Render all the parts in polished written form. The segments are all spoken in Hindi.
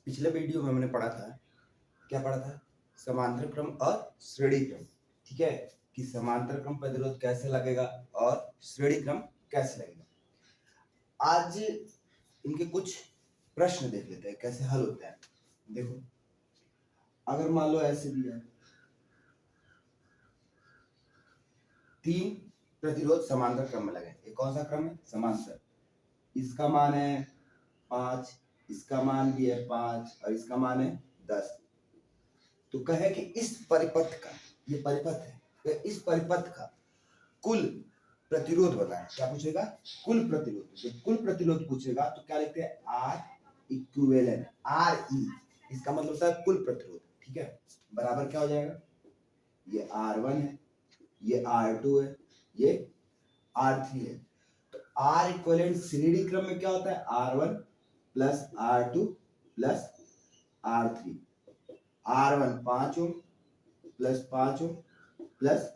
पिछले वीडियो में हमने पढ़ा था, क्या पढ़ा था? समांतर क्रम और श्रेणी क्रम। ठीक है, कि समांतर क्रम प्रतिरोध कैसे लगेगा और श्रेणी क्रम कैसे लगेगा। आज इनके कुछ प्रश्न देख लेते हैं कैसे हल होते हैं। देखो, अगर मान लो ऐसे दिया है, 3 प्रतिरोध समांतर क्रम में लगे। ये कौन सा क्रम है? समांतर। इसका मान है 5, इसका मान भी है 5 और इसका मान है 10। तो कहे कि इस परिपथ का, ये परिपथ है, तो इस परिपथ का कुल प्रतिरोध बताएं। क्या पूछेगा? कुल प्रतिरोध। जब कुल प्रतिरोध पूछेगा तो क्या लिखते हैं? आर इक्विवेलेंट, आर ई, इसका मतलब होता है कुल प्रतिरोध। ठीक है, बराबर क्या हो जाएगा? ये R1 है, ये R2 है, ये R3 है। तो आर इक्विवेलेंट श्रेणी क्रम में क्या होता है? R1 plus R2 plus R3। R1 5 ohm plus 5 ohm plus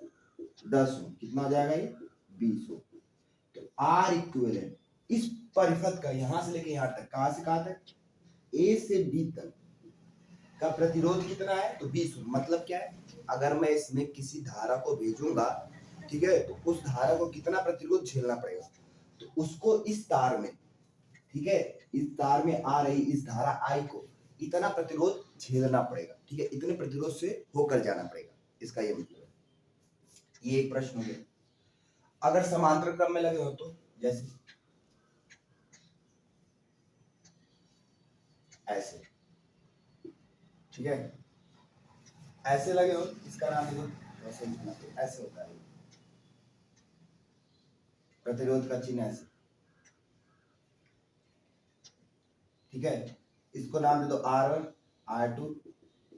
10 ओम, कितना हो जाएगा? ये 20 ओम। तो आर इक्विवेलेंट इस परिपथ का यहां से लेके यहां तक, कहां से कहां तक? ए से बी तक का प्रतिरोध कितना है? तो 20 ओम। मतलब क्या है? अगर मैं इसमें किसी धारा को भेजूंगा, ठीक है, तो उस धारा को कितना प्रतिरोध झेलना पड़ेगा? तो उसको इस तार में, ठीक है, इस तार में आ रही इस धारा आई को इतना प्रतिरोध झेलना पड़ेगा। ठीक है, इतने प्रतिरोध से होकर जाना पड़ेगा, इसका ये मतलब है। ये एक प्रश्न हो गया। अगर समांतर क्रम में लगे हो तो जैसे ऐसे, ठीक है, ऐसे लगे हो, इसका नाम देखो, ऐसे लिखना है, ऐसे होता है प्रतिरोध का चिन्ह, ऐसे। ठीक है, इसको नाम दे दो R1 R2।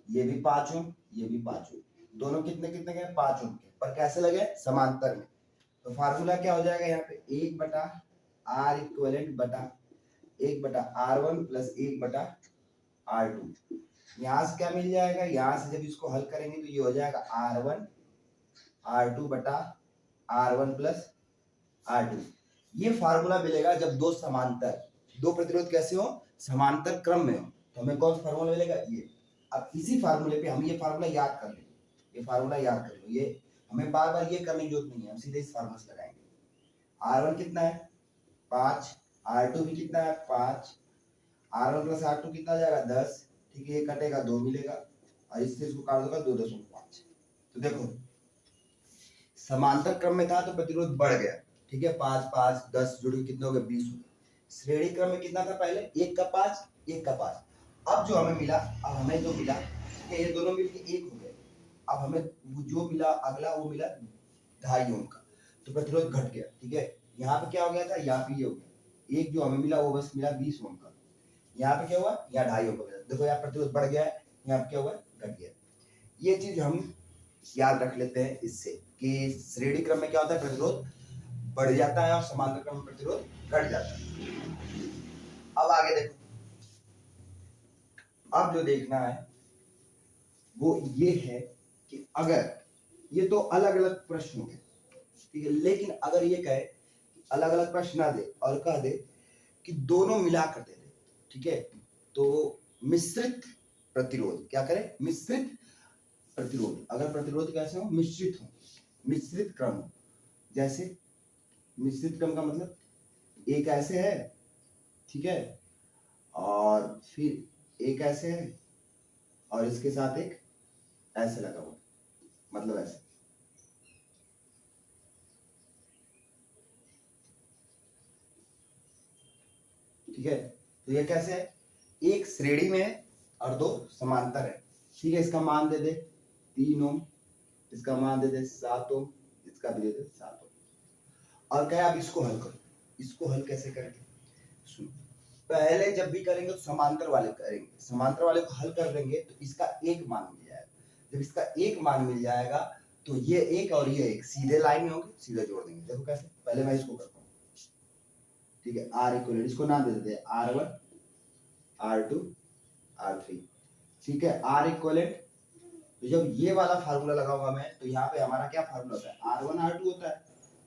ये भी 5 ओम, ये भी 5 ओम, दोनों कितने कितने के? 5 ओम के, पर कैसे लगे? समांतर में। तो फार्मूला क्या हो जाएगा यहाँ पे? 1 बटा आर इक्विवेलेंट बटा 1 बटा R1 प्लस 1 बटा R2। यहाँ से क्या मिल जाएगा? यहाँ से जब इसको हल करेंगे तो ये हो जाएगा R1 R2 बटा R1 प्लस R2। ये फार्मूला मिलेगा जब दो समांतर, दो प्रतिरोध कैसे हो? समांतर क्रम में हो। तो हमें कौन सा फार्मूला मिलेगा? ये। अब इसी फार्मूले पे हम ये फार्मूला याद कर लेंगे, ये फार्मूला याद कर लो। ये हमें बार बार ये करने की जरूरत नहीं है, हम सीधे इस फार्मूला से लगाएंगे। R1 कितना है? 5। R2 भी कितना है? 5। R1 प्लस R2 कितना आ जाएगा? 10। ठीक है, ये कटेगा, 2 मिलेगा और इससे इसको काट दूंगा, 2.5। तो देखो, समांतर क्रम में था तो प्रतिरोध बढ़ गया। ठीक है, 5 5 10 जुड़ के कितने हो गए? 20 हो गए। श्रेणी क्रम में कितना था पहले? 1 का 5 1 का 5। अब जो हमें मिला, अब हमें जो मिला, ये दोनों मिलके 1 हो गए। अब हमें जो मिला अगला, वो मिला 2.5 ओम का, तो प्रतिरोध घट गया। ठीक है, यहाँ पे क्या हो गया था? यहाँ पे ये हो गया। एक जो हमें मिला वो बस मिला 20 ओम का। यहाँ पे क्या हुआ? यहाँ 2.5 ओम का मिला। देखो, यहाँ प्रतिरोध बढ़ गया है, यहाँ पे क्या हुआ? घट गया। ये चीज हम याद रख लेते हैं इससे कि श्रेणी क्रम में क्या होता है? प्रतिरोध बढ़ जाता है और समांतर क्रम में प्रतिरोध घट जाता है। अब आगे देखो, अब जो देखना है वो ये है कि अगर ये तो अलग अलग प्रश्न हो गए, ठीक है, लेकिन अगर ये कहे अलग अलग प्रश्न ना दे और कह दे कि दोनों मिला कर दे, ठीक है, तो मिश्रित प्रतिरोध, क्या करें? मिश्रित प्रतिरोध। अगर प्रतिरोध कैसे हो? मिश्रित हो, मिश्रित क्रम हो। जैसे मिश्रित क्रम का मतलब एक ऐसे है, ठीक है, और फिर एक ऐसे है और इसके साथ एक ऐसे लगा हुआ, मतलब ऐसे। ठीक है, तो ये कैसे है? एक श्रेणी में है और दो समांतर है। ठीक है, इसका मान दे दे 3 ओम, इसका मान दे दे 7 ओम, इसका भी दे दे 7 ओम। और क्या, आप इसको हल करो। इसको हल कैसे करेंगे? सुनो, पहले जब भी करेंगे तो समांतर वाले करेंगे, समांतर वाले को हल कर देंगे तो इसका एक मान मिल जाएगा। जब इसका एक मान मिल जाएगा तो ये एक और ये एक सीधे लाइन में होंगे, सीधे जोड़ देंगे। देखो कैसे, पहले मैं इसको करता हूँ। ठीक है, आर इक्वल, इसको नाम दे देते हैं R1 R2 R3। ठीक है, आर इक्वल, तो जब ये वाला फार्मूला लगाऊंगा मैं तो यहाँ पे हमारा क्या फार्मूला होता है? R1 R2 होता है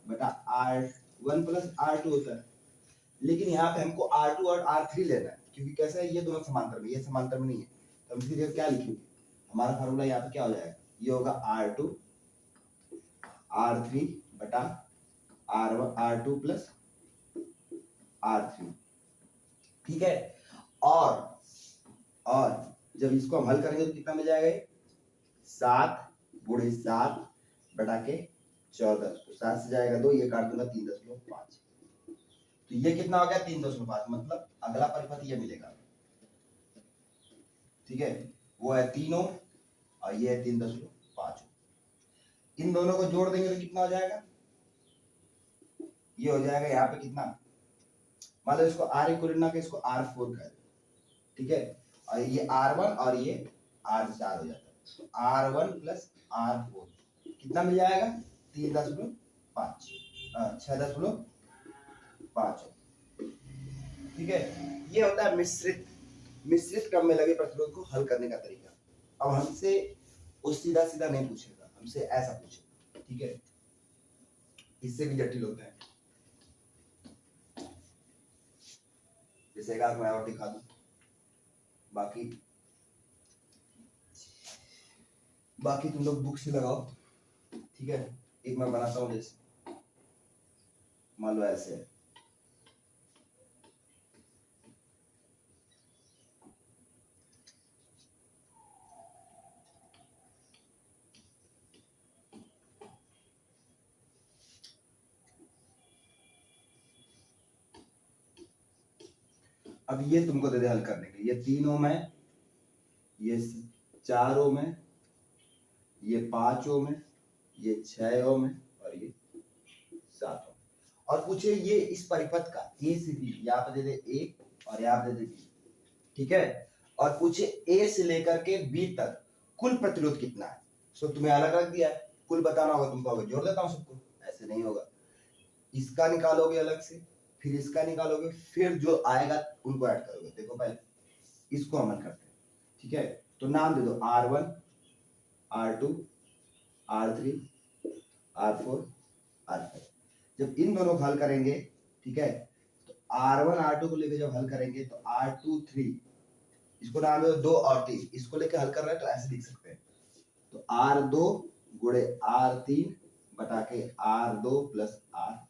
बटा R1 प्लस R2 होता है। लेकिन यहाँ पे हमको R2 और R3 लेना है, क्योंकि कैसा है, ये दोनों समांतर में, ये समांतर में नहीं है, तो हम इसकी जगह क्या लिखेंगे, हमारा फार्मूला यहाँ पे क्या हो जाएगा, ये होगा R2 R3 बटा R2 प्लस R3, ठीक है। और जब इसको हम हल करेंगे तो कितना मिल जाएगा, 7 × 7 बटा के 14, 7 से जाएगा 2, ये काट दूंगा 3.5, तो ये कितना हो गया 3.5, मतलब अगला परिपथ ये मिलेगा, ठीक है। वो है 3 ओम और ये है 3.5। इन दोनों को जोड़ देंगे तो कितना हो जाएगा, ये हो जाएगा यहाँ पे कितना, मान लो इसको R ना के इसको R4 कर, ठीक है, और ये R1 और ये R4 हो जाता है, R1 प्लस R4 कितना मिल जाएगा 3.5 6.5, ठीक है। ये होता है मिश्रित क्रम में लगे प्रतिरोध को हल करने का तरीका। अब हमसे वो सीधा सीधा नहीं पूछेगा, हमसे ऐसा पूछेगा, ठीक है, इससे भी जटिल होता है। जैसे एक मैं और दिखा दूं, बाकी तुम लोग बुक से लगाओ, ठीक है। एक मैं बनाता हूँ, जैसे मान लो ऐसे है, अब ये तुमको दे दे हल करने के, ये 3 ओम है, ये 4 ओम है, ये 5 ओम है, ये 6 ओम है और ये 7 ओम, और पूछे ये इस परिपथ का ए से बी, यहाँ पे दे दे ए और यहाँ पे दे दे बी, ठीक है, और पूछे ए से लेकर के बी तक कुल प्रतिरोध कितना है। सो तुम्हें अलग रख दिया है, कुल बताना होगा तुमको, अगर जोड़ देता हूँ सबको, ऐसे नहीं होगा, इसका निकालोगे अलग से, फिर इसका निकालोगे, फिर जो आएगा उनको ऐड करोगे। देखो पहले इसको अमल करते हैं, ठीक है, तो नाम दे दो R1 R2 R3 R4 R5। जब इन दोनों को हल करेंगे, ठीक है, तो R1 R2 को लेकर जब हल करेंगे तो R2 3, इसको नाम दे दो 2 और 3, इसको लेकर हल कर रहे हैं तो ऐसे लिख सकते हैं, तो R2 गुणे R3 बटा के R2 प्लस R3,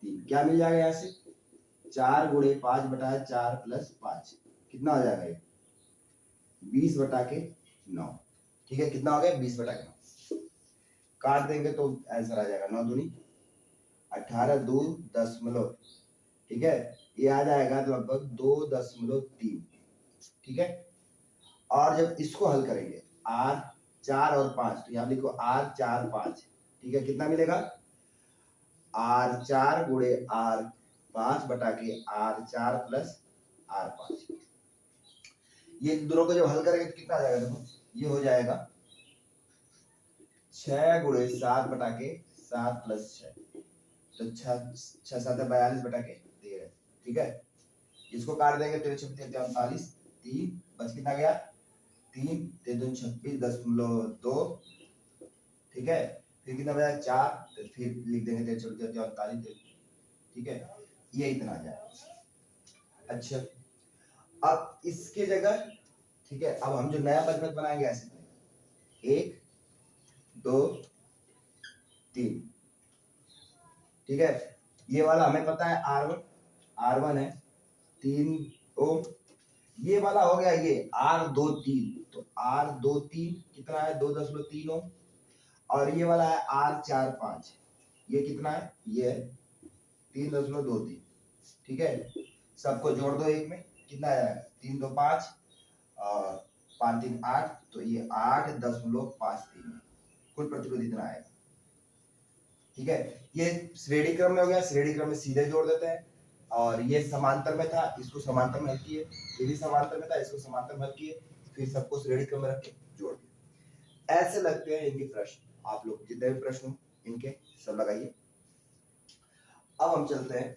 क्या मिल जाएगा यहाँ से, 4 × 5 बटा 4 प्लस 5, कितना हो जाएगा ये 20 बटा के 9, ठीक है, कितना हो गया 20 बटा के 9, काट देंगे तो आंसर आ जाएगा 9 दूनी 18 2 दशमलव, ठीक है, ये आ जाएगा लगभग 2.3, ठीक है। और जब इसको हल करेंगे R4 और 5, तो यहाँ लिखो R4 5, ठीक है, कितना मिलेगा R4 गुणे R5 बटा के R4 प्लस R5, ये दोनों को जब हल करेंगे तो कितना आ जाएगा, देखो ये हो जाएगा 6 × 7 बटा के 7 प्लस 6, तो 6 7 42 बटा के 13, ठीक है, इसको काट देंगे तो 39 3 बच कितना गया 3 3 26.2, ठीक है, फिर कितना बचा 4, तो फिर लिख देंगे 39, ठीक है, ये इतना आ जाएगा। अच्छा, अब इसके जगह, ठीक है, अब हम जो नया परिपथ बनाएंगे ऐसे बनेगा 1 2 3, ठीक है, ये वाला हमें पता है R1 है 3 ओम, ये वाला हो गया ये R23, तो R23 कितना है 2.3 ओम, और ये वाला है R45, ये कितना है, ये 3.23, ठीक है, सबको जोड़ दो एक में, कितना आएगा 3 2 5 और 5 3 8, तो ये 8.53, कुल प्रतिरोध इतना आएगा, ठीक है। ये श्रेणी क्रम में हो गया, श्रेणी क्रम में सीधे जोड़ देते हैं, और ये समांतर में था, इसको समांतर में हल किए, ये भी समांतर में था, इसको समांतर में हल किए, फिर सबको श्रेणी क्रम में रख के जोड़ दिए। ऐसे लगते हैं इनके प्रश्न, आप लोग जितने भी प्रश्न हो इनके सब लगाइए। अब हम चलते हैं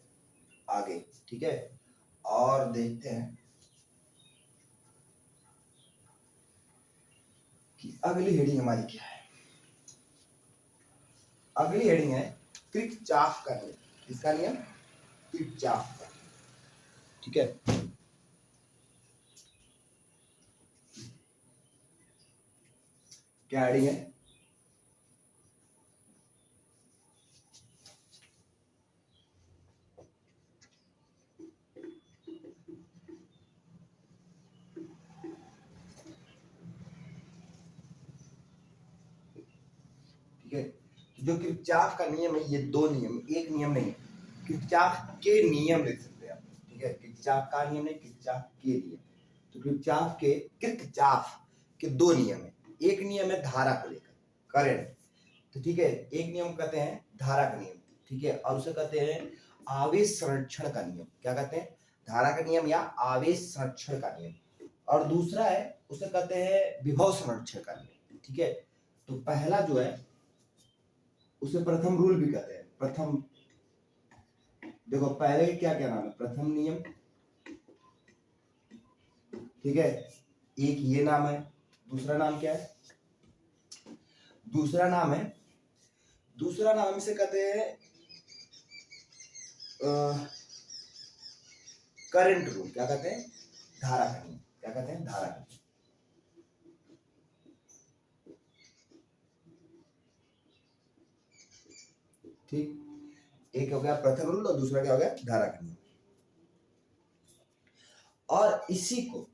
आगे, ठीक है, और देखते हैं कि अगली हेडिंग हमारी क्या है। अगली हेडिंग है किरचॉफ का नियम, इसका नियम किरचॉफ का, ठीक है। क्या हेडिंग है? ठीक है, जो किरचॉफ का नियम है, ये दो नियम, एक नियम नहीं, किरचॉफ के नियम लिख सकते हैं आप। ठीक है, किरचॉफ का नियम नहीं, किरचॉफ के नियम। तो किरचॉफ के दो नियम है। एक नियम है धारा को लेकर, करंट। तो ठीक है, एक नियम कहते हैं धारा का नियम। ठीक है, और उसे कहते हैं आवेश संरक्षण का नियम। क्या कहते हैं? धारा का नियम या आवेश संरक्षण का नियम। और दूसरा है, उसे कहते हैं विभव संरक्षण का नियम। ठीक है, तो पहला जो है उसे प्रथम रूल भी कहते हैं। प्रथम, देखो पहले क्या क्या नाम है? प्रथम नियम। ठीक है, एक ये नाम है। दूसरा नाम क्या है? दूसरा नाम इसे कहते हैं करंट रूल। क्या कहते हैं? धारा का नियम। क्या कहते हैं? धारा का नियम। ठीक, एक हो गया प्रथम रूल और दूसरा क्या हो गया? धारा का नियम। और इसी को,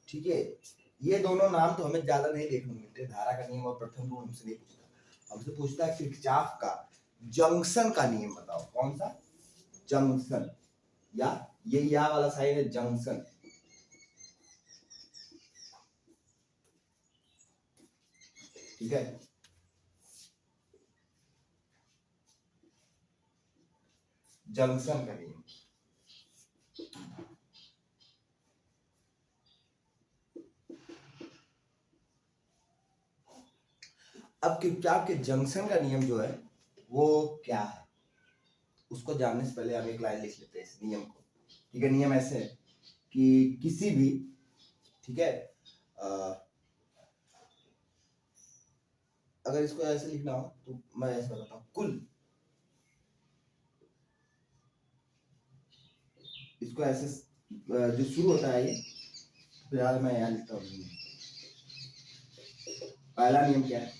ठीक है, ये दोनों नाम तो हमें ज्यादा नहीं देखने को मिलते, धारा का नियम और प्रथम रूल हमसे नहीं पूछता। हमसे पूछता है किरचॉफ का जंक्शन का नियम बताओ। कौन सा? जंक्शन, या ये या वाला साइन है जंक्शन। ठीक है, जंक्शन का नियम। अब किरचॉफ के जंक्शन का नियम जो है वो क्या है, उसको जानने से पहले हम एक लाइन लिख लेते हैं इस नियम को। ठीक है, नियम ऐसे है कि किसी भी, ठीक है, अगर इसको ऐसे लिखना हो तो मैं ऐसे बताता हूँ, कुल, इसको ऐसे जो शुरू होता है ये, फिलहाल मैं यहाँ लिखता हूँ। पहला नियम क्या है?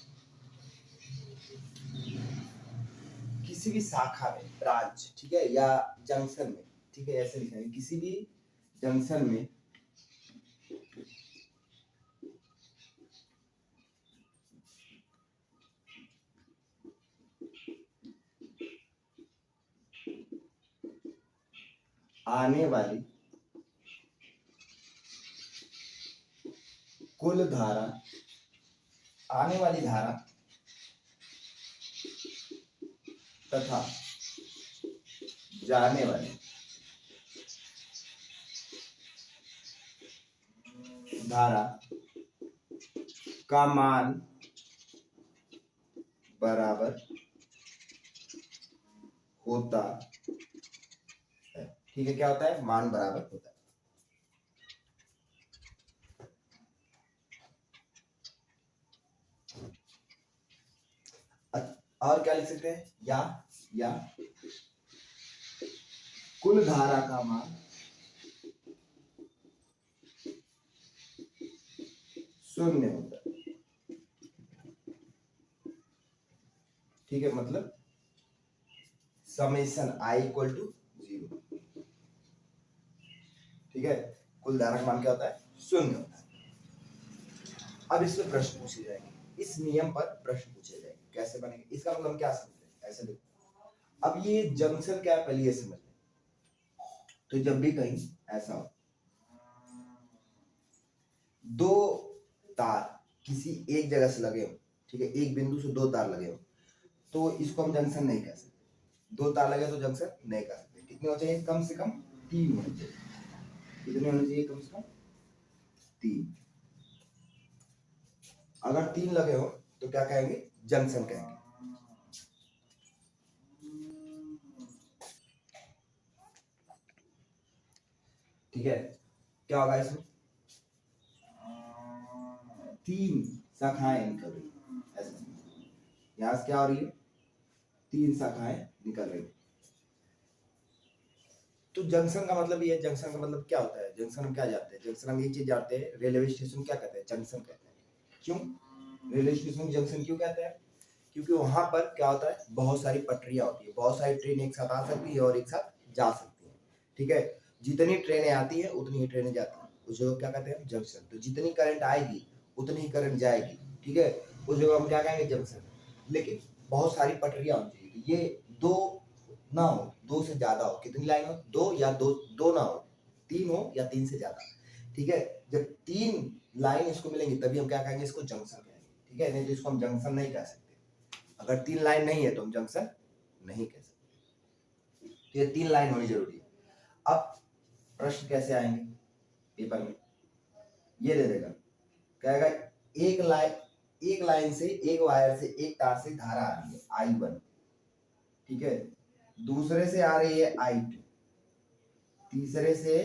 किसी भी शाखा में, ब्रांच, ठीक है, या जंक्शन में, ठीक है, ऐसे लिखना है, किसी भी जंक्शन में आने वाली कुल धारा, आने वाली धारा तथा जाने वाली धारा का मान बराबर होता है। ठीक है, क्या होता है? मान बराबर होता है। और क्या लिख सकते हैं? या कुल धारा का मान शून्य होता है। ठीक है, मतलब समेशन आई इक्वल टू 0। ठीक है, कुल धारा का मान क्या होता है? शून्य होता है। अब इसमें प्रश्न पूछे जाएंगे, इस नियम पर प्रश्न पूछे जाएंगे, कैसे बनेगा, इसका मतलब क्या समझे, ऐसे देखो। अब ये जंक्शन क्या है, पहले ये समझ लें। तो जब भी कहीं ऐसा हो, दो तार किसी एक जगह से लगे हो, ठीक है, एक बिंदु से दो तार लगे हो, तो इसको हम जंक्शन नहीं कह सकते। दो तार लगे तो जंक्शन नहीं कह सकते। कितने हो चाहिए? कम से कम 3 होने चाहिए। कितने होने चाहिए? कम से कम 3। अगर 3 लगे हो तो क्या कहेंगे? जंक्शन कहेंगे। ठीक है, क्या होगा इसमें? 3 शाखाएं निकल रही, ऐसा यहां से क्या हो रही है? 3 शाखाएं निकल रही। तो जंक्शन का मतलब ये है, जंक्शन का मतलब क्या होता है? जंक्शन हम क्या जानते हैं? जंक्शन हम ये चीज जानते हैं, रेलवे स्टेशन क्या कहते हैं? जंक्शन कहते हैं। क्यों? रेलवे स्टेशन जंक्शन क्यों कहते हैं? क्योंकि वहां पर क्या होता है, बहुत सारी पटरियां होती है, बहुत सारी ट्रेन एक साथ आ सकती है और एक साथ जा सकती है। ठीक है, जितनी ट्रेनें आती है उतनी ही ट्रेनें जाती है, उस जगह क्या कहते हैं, जंक्शन। तो जितनी करंट आएगी उतनी ही करंट जाएगी। ठीक है, उस जगह हम क्या कहेंगे, जंक्शन। लेकिन बहुत सारी पटरियां होती है, तो ये दो ना हो, दो से ज्यादा हो, कितनी लाइन हो, दो या दो, दो ना हो, तीन हो या तीन से ज्यादा। ठीक है, जब तीन लाइन इसको मिलेंगी तभी हम क्या कहेंगे, इसको जंक्शन कहेंगे। ठीक है, नहीं तो इसको हम जंक्शन नहीं कह सकते। अगर तीन लाइन नहीं है तो हम जंक्शन नहीं कह सकते। तो ये तीन लाइन होनी जरूरी है। अब प्रश्न कैसे आएंगे पेपर में, ये दे देगा, कहेगा एक लाइन से, एक वायर से, एक तार से धारा आ रही है I1। ठीक है, दूसरे से आ रही है I2, तीसरे से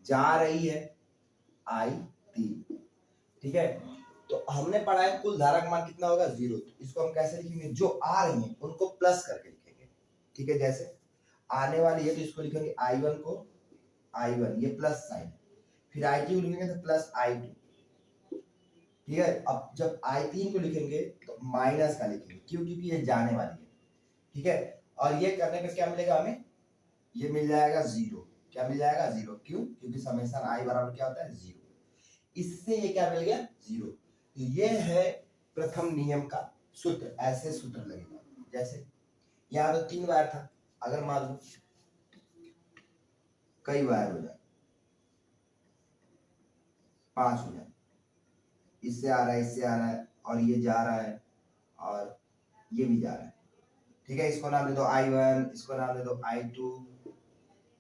जा रही है I3। ठीक है, तो हमने पढ़ा है कुल धारा का मान कितना होगा, 0। तो इसको हम कैसे लिखेंगे, जो आ रही है उनको प्लस करके लिखेंगे। ठीक है, जैसे आने वाली है तो इसको लिखेंगे I1 को I1, ये प्लस साइन, फिर I2 लिखेंगे तो प्लस I2। ठीक है, अब जब I3 को लिखेंगे तो माइनस का लिखेंगे, क्यों, क्योंकि ये जाने वाली है। ठीक है, और ये करने पे क्या मिलेगा हमें, ये मिल जाएगा 0। क्या मिल जाएगा, 0। क्यों, क्योंकि समेशन I बराबर क्या होता है, 0। इससे ये क्या मिल गया, 0। तो ये है प्रथम नियम का सूत्र। ऐसे सूत्र लगेगा, जैसे यहाँ तो 3 वायर था, अगर मान लो कई वायर हो जाए, 5 हो जाए, इससे आ रहा है, इससे आ रहा है, और ये जा रहा है, और ये भी जा रहा है। ठीक है, इसको नाम दे दो I1, इसको नाम दे दो I2,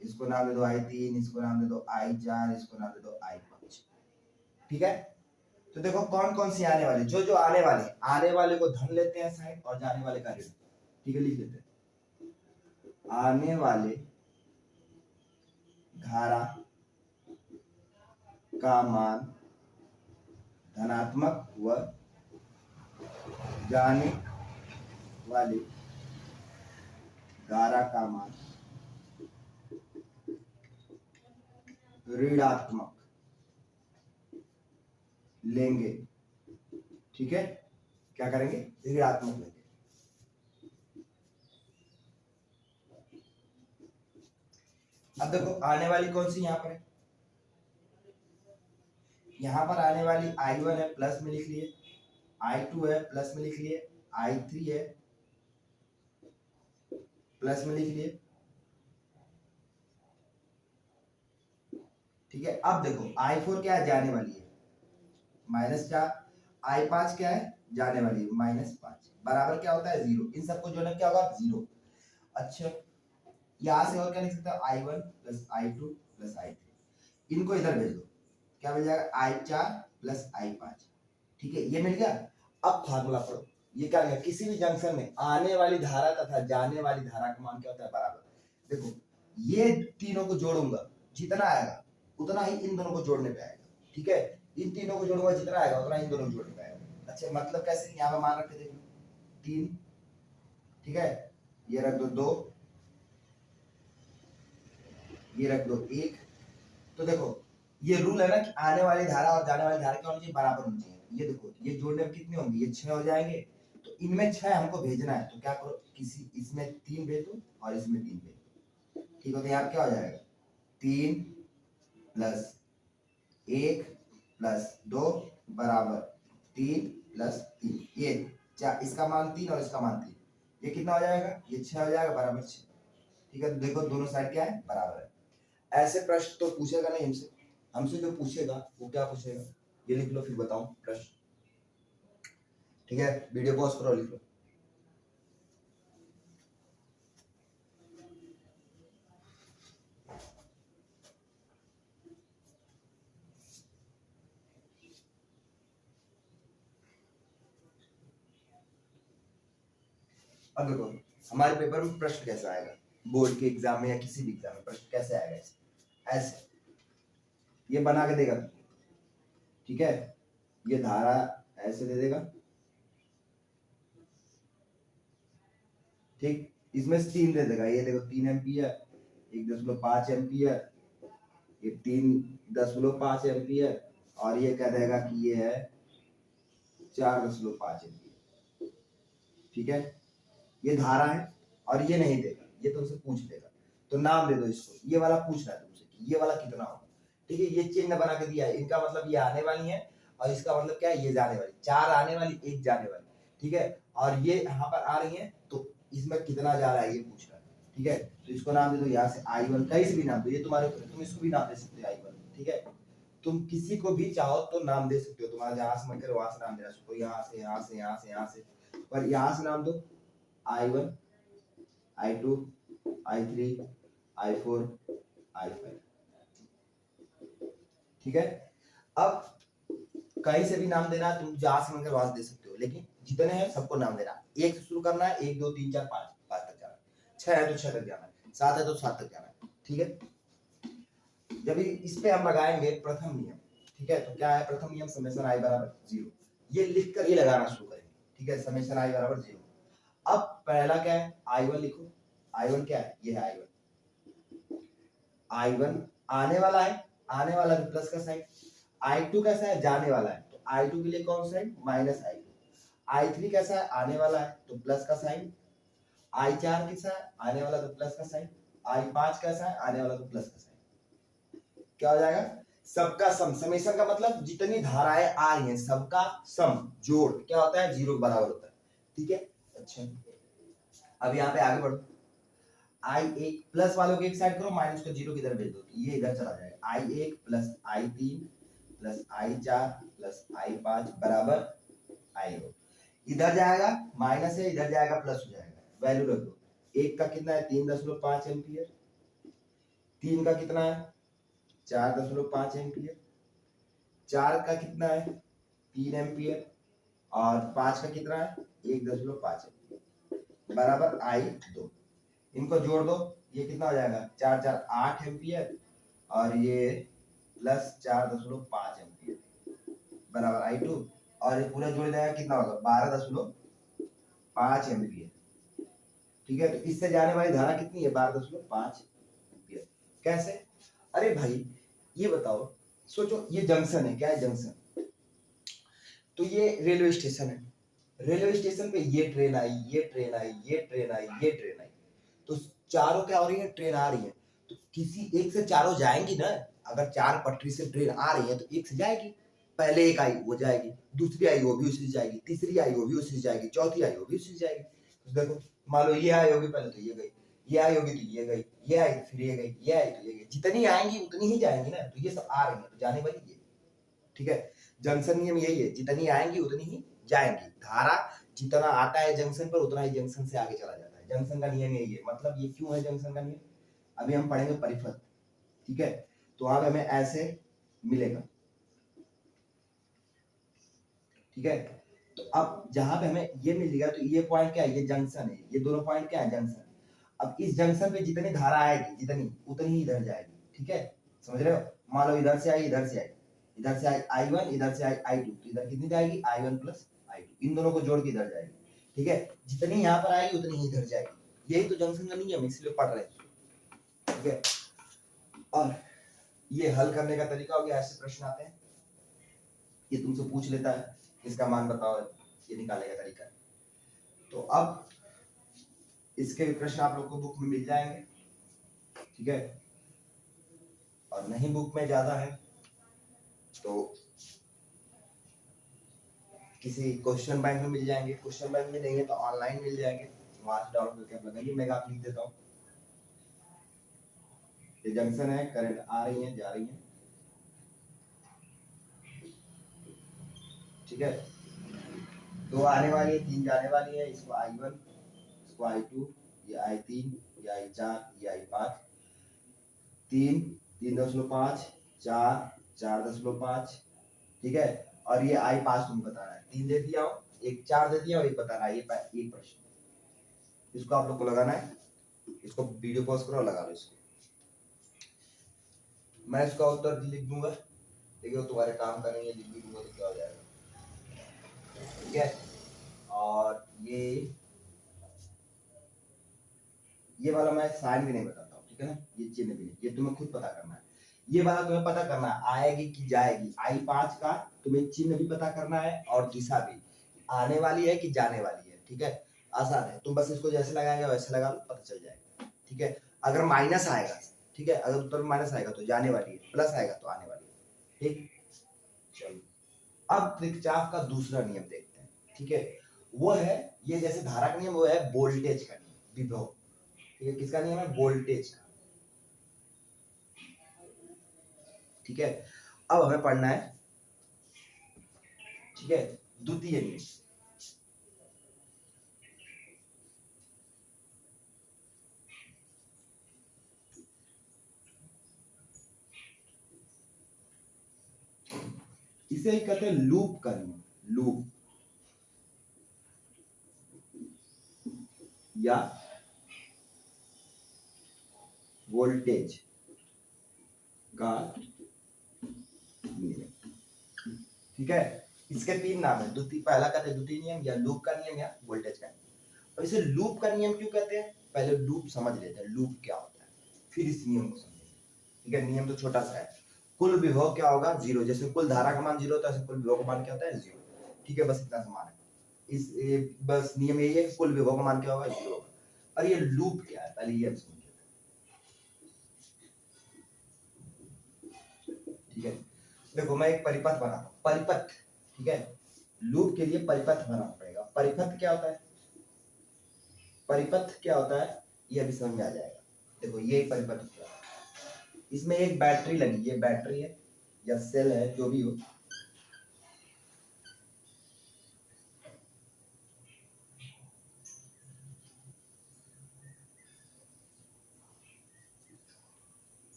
इसको नाम दे दो I3, इसको नाम दे दो I4, इसको नाम दे दो I5। ठीक है, तो देखो कौन कौन सी आने वाली, जो जो आने वाले को धन लेते हैं साइन, और जाने वाले का ऋण। ठीक है, लिख लेते हैं, आने वाले धारा का मान धनात्मक व जाने वाले धारा का मान ऋणात्मक लेंगे। ठीक है, क्या करेंगे, ऋणात्मक लेंगे। अब देखो आने वाली कौन सी यहाँ पर है, यहाँ पर आने वाली I1 है, प्लस में लिख लिए, I2 है, प्लस में लिख लिए, I3 है, प्लस में लिख लिए। ठीक है, अब देखो I4 क्या है, जाने वाली है, -4, I5 क्या है, जाने वाली है, -5, बराबर क्या होता है, 0। इन सबको जोड़ने क्या होगा, 0। अच्छा, यहां से और क्या लिख सकते हो, I1 plus I2 plus I3, इनको इधर भेज दो, क्या मिल जाएगा, I4 प्लस I5। ठीक है, ये मिल गया। अब फार्मूला पढ़ो, ये क्या है, किसी भी जंक्शन में आने वाली धारा तथा जाने वाली धारा का मान क्या होता है, बराबर। देखो ये तीनों को जोड़ूंगा, जितना आएगा उतना ही इन दोनों को जोड़ने पे आएगा। ठीक है, इन तीनों को जोड़ूंगा, जितना आएगा उतना इन दोनों को जोड़ने पे आएगा। अच्छा, मतलब कैसे, यहाँ पे मान रखे देखो 3, ठीक है, ये रख दो 2, ये रख दो 1। तो देखो ये रूल है ना कि आने वाली धारा और जाने वाली धारा क्या होनी चाहिए, बराबर होनी चाहिए। ये देखो ये जोड़ने में कितने होंगे, ये 6 हो जाएंगे, तो इनमें 6 हमको भेजना है, तो क्या करो, किसी इसमें 3 भेज दो और इसमें 3 भेज दो। ठीक है, तो यहाँ क्या हो जाएगा, 3 प्लस 1 प्लस 2 बराबर 3 प्लस 3, ये इसका मान 3 और इसका मान 3, ये कितना हो जाएगा, ये 6 हो जाएगा, बराबर 6। ठीक है, तो देखो दोनों साइड क्या है, बराबर है। ऐसे प्रश्न तो पूछेगा नहीं हमसे, हमसे जो पूछेगा वो क्या पूछेगा, ये लिख लो, फिर बताऊं प्रश्न। ठीक है, वीडियो पॉज करो, लिख लो। अब देखो हमारे पेपर में प्रश्न कैसा आएगा, बोर्ड के एग्जाम में या किसी भी एग्जाम में प्रश्न कैसे आएगा, ऐसे ये बना के देगा। ठीक है, ये धारा ऐसे दे देगा, ठीक, इसमें से 3 दे देगा, ये देखो 3 एम्पियर, 1.5 एम्पियर, ये 3.5 एम्पियर, और ये कह देगा कि ये है 4.5 एम्पीयर। ठीक है, ये धारा है और ये नहीं देगा, ये तुमसे पूछ लेगा, तो नाम दे दो इसको। ये वाला पूछ रहा है तुमसे कि ये वाला कितना होगा। ठीक है, ये चिन्ह बना के दिया है, इनका मतलब ये आने वाली है और इसका मतलब क्या है, ये जाने वाली। 4 आने वाली, 1 जाने वाली। ठीक है, और ये यहाँ पर आ रही है, तो इसमें कितना जा रहा है ये पूछ रहा है। ठीक है, तो इसको नाम दे दो यहाँ से I1, कहीं से भी नाम दो, ये तुम्हारे ऊपर है, तुम इसको भी नाम दे सकते हो I1। ठीक है, तुम किसी को भी चाहो तो नाम दे सकते हो, तुम्हारा जहां से मन करे वहां से नाम देना सकते हो, यहाँ से यहाँ से यहाँ से यहाँ से, पर यहाँ से नाम दो I1, I2, I3, I4, I5। ठीक है, अब कहीं से भी नाम देना, तुम जहां से मन करे वहां से दे सकते हो, लेकिन जितने हैं सबको नाम देना। 1 से शुरू करना है, 1 2 3 4 5, 5 तक जाना है। 6 है तो 6 तक जाना है, 7 है तो 7 तक जाना है। ठीक है, जब इस पे हम लगाएंगे प्रथम नियम। ठीक है, तो क्या है प्रथम नियम, समेशन I बराबर 0। ये लिखकर ये लगाना शुरू करेंगे। ठीक है, समेशन I बराबर 0। अब पहला क्या है, I1 लिखो। I1 क्या है, ये है I1। I1 आने वाला है, आने वाला भी प्लस का साइन। I2 कैसा है, जाने वाला है, तो I2 के लिए कौन सा साइन, माइनस I2। I3 कैसा है, आने वाला है, तो प्लस का साइन। I4 कैसा है, आने वाला तो प्लस का साइन। I5 कैसा है, आने वाला तो प्लस का साइन। क्या हो जाएगा, सबका सम। समेशन का मतलब जितनी धाराएं आ रही हैं सबका सम, जोड़ क्या होता है, 0 बराबर होता है। ठीक है, अच्छा अब यहाँ पे आगे बढ़ो। I1 प्लस वालों को एक साइड करो, माइनस को 0 की तरफ भेज दो, तो ये इधर चला जाएगा। I1 plus I3 plus I4 plus I5 बराबर I2। इधर जाएगा माइनस है, इधर जाएगा प्लस हो जाएगा, वैल्यू रख दो। 1 का कितना है, 3.5 एम्पियर। 3 का कितना है, 4.5 एम्पियर। 4 का कितना है, 3 एम्पियर। और 5 का कितना है, 1.5 एम्पियर बराबर I2। इनको जोड़ दो, ये कितना हो जाएगा, 4 4 8 एम्पियर और ये प्लस 4.5 एम्पियर बराबर I2। और ये पूरा जोड़ जाएगा कितना होगा, 12.5 एम्पियर। ठीक है, तो इससे जाने वाली धारा कितनी है, 12.5 एम्पियर। कैसे, अरे भाई ये बताओ, सोचो ये जंक्शन है, क्या है जंक्शन, तो ये रेलवे स्टेशन है। रेलवे स्टेशन पे ये ट्रेन आई, ये ट्रेन आई, ये ट्रेन आई, ये ट्रेन आई, तो चारों क्या हो रही है, ट्रेन आ रही है, तो किसी एक से चारों जाएंगी ना। अगर 4 पटरी से ट्रेन आ रही है तो एक से जाएगी, पहले एक आई वो जाएगी, दूसरी आई वो भी उसी से जाएगी, तीसरी आई वो भी उसी से जाएगी, चौथी आई वो भी उसी से जाएगी। तो देखो मान लो ये आई होगी पहले, तो ये गई, ये आई होगी तो ये गई, ये आई तो फिर ये गई, ये आई तो ये गई, जितनी आएंगी उतनी ही जाएंगी ना, तो ये सब आ रही है तो जाने वाली ये। ठीक है, जंक्शन नियम यही है, जितनी आएंगी उतनी ही जाएंगी। धारा जितना आता है जंक्शन पर उतना ही जंक्शन से आगे चला जाता है। जंक्शन का नियम यही है। मतलब ये क्यों है जंक्शन का नियम, अभी हम पढ़ेंगे परिपथ। ठीक है, तो वहां पे हमें ऐसे मिलेगा। ठीक है, तो अब जहां पे हमें ये मिल गया, तो ये पॉइंट क्या है, ये जंक्शन है, ये दोनों पॉइंट क्या है, जंक्शन। अब इस जंक्शन पे जितनी धारा आएगी, जितनी उतनी ही इधर जाएगी। ठीक है, समझ रहे हो, मान लो इधर से आई, इधर से आई, इधर से आई I1, इधर से आई I2, तो इधर कितनी जाएगी, I1 प्लस I2, इन दोनों को जोड़ के इधर जाएगी। ठीक है, जितनी यहाँ पर आएगी उतनी ही इधर जाएगी, यही तो जंक्शन का नियम, इसलिए पढ़ रहे हैं। ठीक है, और ये हल करने का तरीका हो गया, ऐसे प्रश्न आते हैं, ये तुमसे पूछ लेता है इसका मान बताओ, ये निकालने का तरीका। तो अब इसके भी प्रश्न आप लोग को बुक में मिल जाएंगे। ठीक है, और नहीं बुक में ज्यादा है तो किसी क्वेश्चन बैंक में मिल जाएंगे, क्वेश्चन बैंक में नहीं है तो ऑनलाइन मिल जाएंगे, वहां से डाउनलोड करके आप लगाइए। मैं आप लिख देता हूँ, ये जंक्शन है, करंट आ रही है जा रही है। ठीक है, 2 आने वाली है, 3 जाने वाली है, इसको I1, इसको I2, ये I3, ये I4, ये I5। 3 3.5, 4 4.5। ठीक है, और ये I5 तुम बता रहा है, 3 दे दिया हो, एक 4 दे दिया हो, एक बता रहा है, ये एक प्रश्न। इसको आप लोग को लगाना है, इसको वीडियो पॉज करो और लगा लो इसको। मैं इसका उत्तर लिख दूंगा, देखिए तुम्हारे काम का नहीं है, लिख भी दूंगा तो क्या हो जाएगा। ठीक है, और ये वाला मैं साइन भी नहीं बताता हूँ। ठीक है ना, ये चिन्ह भी नहीं, ये तुम्हें खुद पता करना है। ये वाला तुम्हें पता करना है आएगी कि जाएगी, I5 का तुम्हें चिन्ह भी पता करना है और दिशा भी। आने वाली है कि जाने वाली है, ठीक है, आसान है, तुम बस इसको जैसे लगाएंगे वैसे लगा लो, पता चल जाएगा, ठीक है। अगर माइनस आएगा, ठीक है, अगर उत्तर में माइनस आएगा तो जाने वाली है, प्लस आएगा तो आने वाली है, ठीक। चलो अब किरचॉफ का दूसरा नियम देखते हैं, ठीक है, वो है, ये जैसे धारा का नियम, वो है वोल्टेज का नियम, विभव, ठीक है, किसका नियम है, वोल्टेज का, ठीक है। अब हमें पढ़ना है, ठीक है, द्वितीय नियम, इसे ही कहते हैं लूप का नियम, लूप या वोल्टेज का नियम, ठीक है। इसके तीन नाम है, द्वितीय, पहला कहते हैं द्वितीय नियम या लूप का नियम या वोल्टेज का नियम। और इसे लूप का नियम क्यों कहते हैं, पहले लूप समझ लेते हैं, लूप क्या होता है, फिर इस नियम को समझेंगे, ठीक है। नियम तो छोटा सा है, कुल विभव क्या होगा, जीरो, जैसे कुल धारा का मान जीरो होता है, ऐसे कुल विभव का मान क्या होता है, जीरो, ठीक है, बस इतना समान है। बस नियम यही है कि कुल विभव का मान क्या होगा, जीरो होगा। और ये लूप क्या है, पहले ये समझिए, ठीक है। देखो मैं एक परिपथ बनाता हूँ, परिपथ, ठीक है, लूप के लिए परिपथ बनाना पड़ेगा। परिपथ क्या होता है, परिपथ क्या होता है, ये अभी समझ में आ जाएगा। देखो ये परिपथ होता है, इसमें एक बैटरी लगी, ये बैटरी है या सेल है, जो भी हो,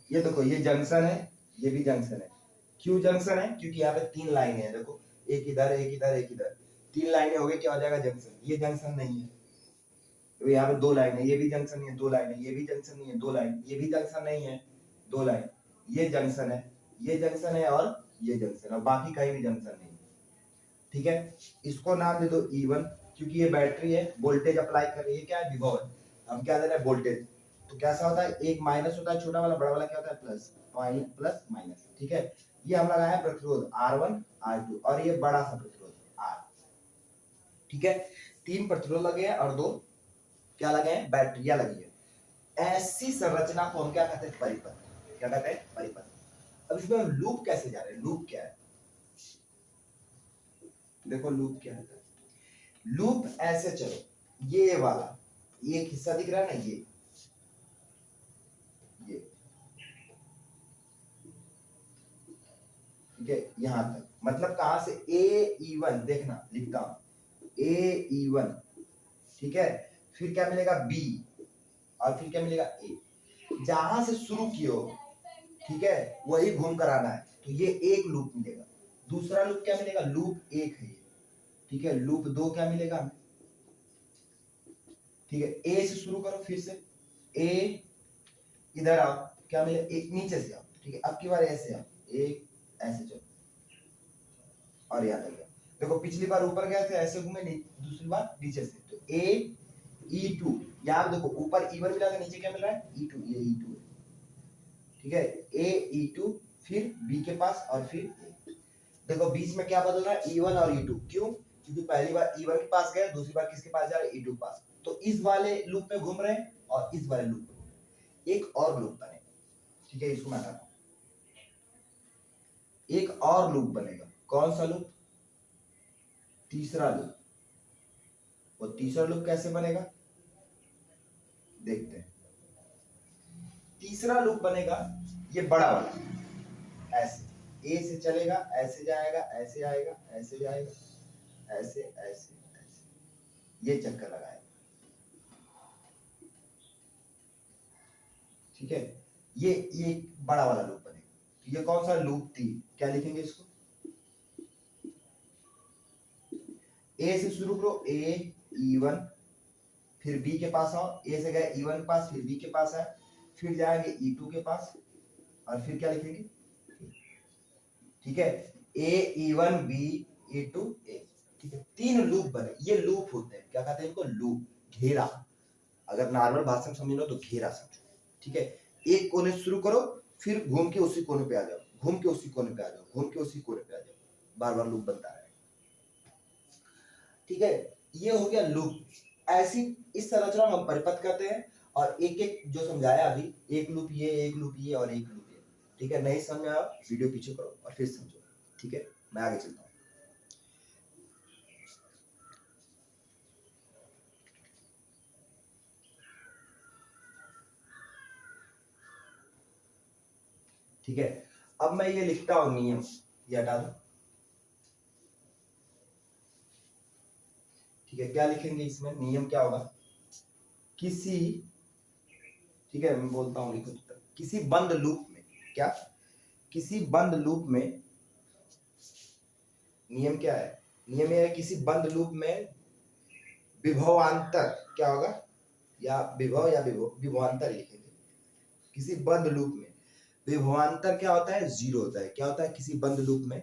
ये देखो ये जंक्शन है, ये भी जंक्शन है। क्यों जंक्शन है, क्योंकि यहाँ पे तीन लाइनें हैं, देखो एक इधर एक इधर एक इधर, तीन लाइनें हो गई, क्या हो जाएगा, जंक्शन। ये जंक्शन नहीं है, तो यहाँ पे दो लाइन है, ये भी जंक्शन नहीं है, दो लाइन है, ये भी जंक्शन नहीं है, दो लाइन, ये भी जंक्शन नहीं है, दो लाइन, ये जंक्शन है, ये जंक्शन है और ये जंक्शन है, बाकी कहीं भी जंक्शन नहीं है, ठीक है। इसको नाम दे दो E1, क्योंकि ये बैटरी है, वोल्टेज अप्लाई कर रही है, क्या है, विभव है, हम क्या दे रहे हैं, वोल्टेज। तो कैसा होता है, एक माइनस होता है छोटा वाला, बड़ा वाला क्या होता है, प्लस, प्लस माइनस, ठीक है। ये हम लगाया है प्रतिरोध R1 R2 और ये बड़ा सा प्रतिरोध R, ठीक है। तीन प्रतिरोध लगे हैं और दो क्या लगे हैं, बैटरियां लगी है। ऐसी संरचना को हम क्या कहते हैं, परिपथ, क्या कहते हैं, परिपथ। अब इसमें हम लूप कैसे जा रहे हैं, लूप क्या है, देखो लूप क्या है, लूप ऐसे चलो, ये वाला एक हिस्सा दिख रहा है ना, ये ठीक है, यहां तक, मतलब कहां से, AE1, देखना लिखता हूं, AE1, ठीक है, फिर क्या मिलेगा, B, और फिर क्या मिलेगा, A, जहां से शुरू किए, ठीक है, वही घूम कर आना है, तो ये एक लूप मिलेगा। दूसरा लूप क्या मिलेगा, लूप एक है ये, ठीक है। लूप दो क्या मिलेगा हमें, ठीक है, ए से शुरू करो, फिर से ए, इधर आओ, क्या मिले, एक नीचे से आओ, ठीक है, अब की बार ऐसे आओ, एक ऐसे चलो और याद आ गया। देखो पिछली बार ऊपर गए थे ऐसे घूमे, दूसरी बार नीचे से, तो AE2, यार देखो ऊपर E1 मिला था, नीचे क्या मिल रहा है, E2, ये E2 है, ठीक है, AE2, फिर B के पास और फिर A। देखो बीच में क्या बदल रहा है, E1 और E2, क्यों, क्योंकि पहली बार E1 के पास गए, दूसरी बार किसके पास जा रहे हैं, E2 के पास, तो इस वाले लूप में घूम रहे हैं और इस वाले लूप में, एक और लूप बनेगा, ठीक है, इसको मैं बताता हूं, एक और लूप बनेगा, कौन सा लूप, तीसरा लूप। वो तीसरा लूप कैसे बनेगा, देखते हैं। तीसरा लूप बनेगा ये बड़ा वाला, ऐसे ए से चलेगा, ऐसे जाएगा, ऐसे आएगा, ऐसे जाएगा, ऐसे ऐसे ऐसे, ये चक्कर लगाएगा, ठीक है। ये बड़ा वाला लूप बनेगा। ये कौन सा लूप थी, क्या लिखेंगे इसको, ए से शुरू करो, AE1, फिर B के पास आओ, ए से गए E1 के पास, फिर B के पास आए, फिर जाएंगे E2 के पास और फिर क्या लिखेंगे, ठीक है, AE1B E2A, ठीक है। तीन लूप बने, ये लूप होते हैं, क्या कहते हैं इनको, लूप, घेरा, अगर नॉर्मल भाषा में समझ लो तो घेरा समझो, ठीक है। एक कोने से शुरू करो, फिर घूम के उसी कोने पे आ जाओ, घूम के उसी कोने पे आ जाओ, घूम के उसी कोने पे आ जाओ, बार बार लूप बनता है। ठीक है, ये हो गया लूप। ऐसी इस संरचना में हम परिपथ कहते हैं। और एक एक जो समझाया अभी, एक लूप ये, एक लूप ये और एक लूप ये। ठीक है, नहीं समझ में आया वीडियो पीछे करो और फिर समझो। ठीक है, मैं आगे चलता हूँ। ठीक है, अब मैं ये लिखता हूं नियम, ये हटा दो। ठीक है, क्या लिखेंगे इसमें, नियम क्या होगा, किसी, ठीक है मैं बोलता हूं, लिखो तब, किसी बंद लूप में, क्या, किसी बंद लूप में, नियम क्या है, नियम यह है किसी बंद लूप में विभवांतर क्या होगा, या विभव या विभवांतर लिखेंगे। किसी बंद लूप में विभवांतर क्या होता है, जीरो होता है। क्या होता है किसी बंद लूप में,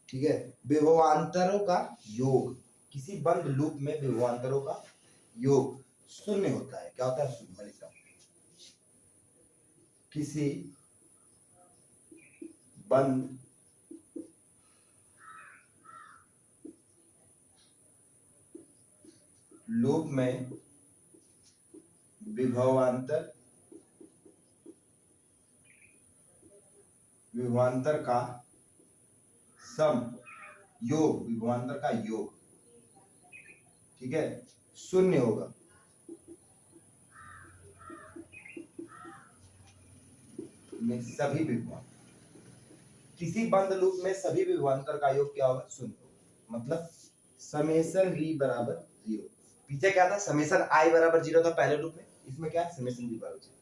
ठीक है, विभवांतरों का योग, किसी बंद लूप में विभवांतरों का योग शून्य होता है। क्या होता है, शून्य। मैं लिखता हूं, किसी बंद लूप में विभवांतर विभवांतर का सम योग, विभवांतर का योग, ठीक है, शून्य होगा। में सभी विभवांतर, किसी बंद लूप में सभी विभवांतर का योग क्या होगा, शून्य होगा। मतलब समेशन v बराबर 0। पीछे क्या था, समेशन i बराबर 0 था पहले लूप में, इसमें क्या है, समेशन v बराबर 0।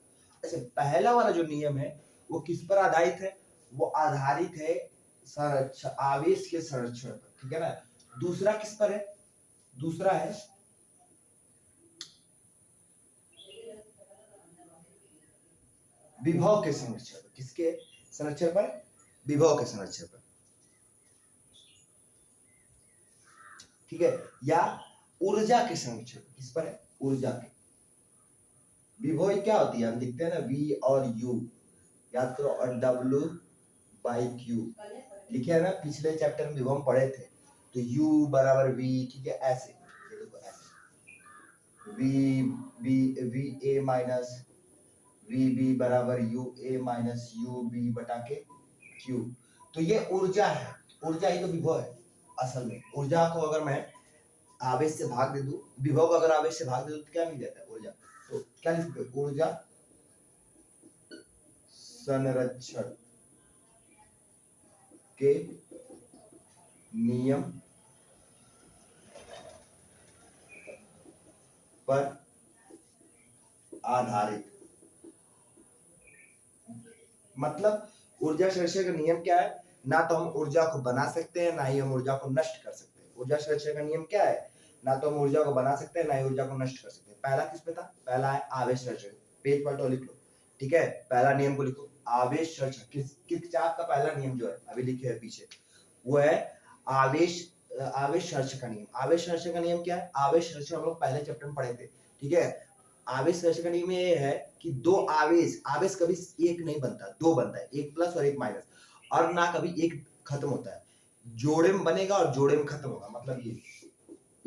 अच्छा, पहला वाला जो नियम है वो किस पर आधारित है, वो आधारित है आवेश के संरक्षण पर। ठीक है ना। दूसरा किस पर है, दूसरा है विभव के संरक्षण पर। किसके संरक्षण पर, विभव के संरक्षण पर। ठीक है, या ऊर्जा के संरक्षण पर। किस पर है, ऊर्जा के। विभव क्या होती है, हम लिखते हैं ना v और u, याद करो, और w बाई q लिखे है ना, पिछले चैप्टर में विभव पढ़े थे। तो u बराबर v, ठीक है, ऐसे, ये देखो ऐसे, v a माइनस vb बराबर u a minus u b बटा के q। तो ये ऊर्जा है, ऊर्जा ही तो विभव है असल में। ऊर्जा को अगर मैं आवेश से भाग दे दूं, विभव को अगर आवेश से भाग दे दूं तो क्या मिल जाता है, ऊर्जा। तो क्या लिखते हैं, ऊर्जा संरक्षण के नियम पर आधारित। मतलब ऊर्जा संरक्षण का नियम क्या है, ना तो हम ऊर्जा को बना सकते हैं, ना ही हम ऊर्जा को नष्ट कर सकते हैं। ऊर्जा संरक्षण का नियम क्या है, ना तो हम ऊर्जा को बना सकते हैं, ना ही ऊर्जा को नष्ट कर सकते हैं। पहला किस पे था, पहला है आवेश संरक्षण। पेज पलटो, लिख लो। ठीक है, पहला नियम को लिखो, आवेश संरक्षण। किरचॉफ का पहला नियम जो है अभी लिखे है पीछे, वो है आवेश संरक्षण का नियम। आवेश संरक्षण का नियम क्या है, आवेश संरक्षण हम लोग पहले चैप्टर में पढ़े थे। ठीक है, आवेश संरक्षण का नियम ये है कि दो आवेश, आवेश कभी एक नहीं बनता, दो बनता है, एक प्लस और एक माइनस, और ना कभी एक खत्म होता है। जोड़े में बनेगा और जोड़े में खत्म होगा। मतलब ये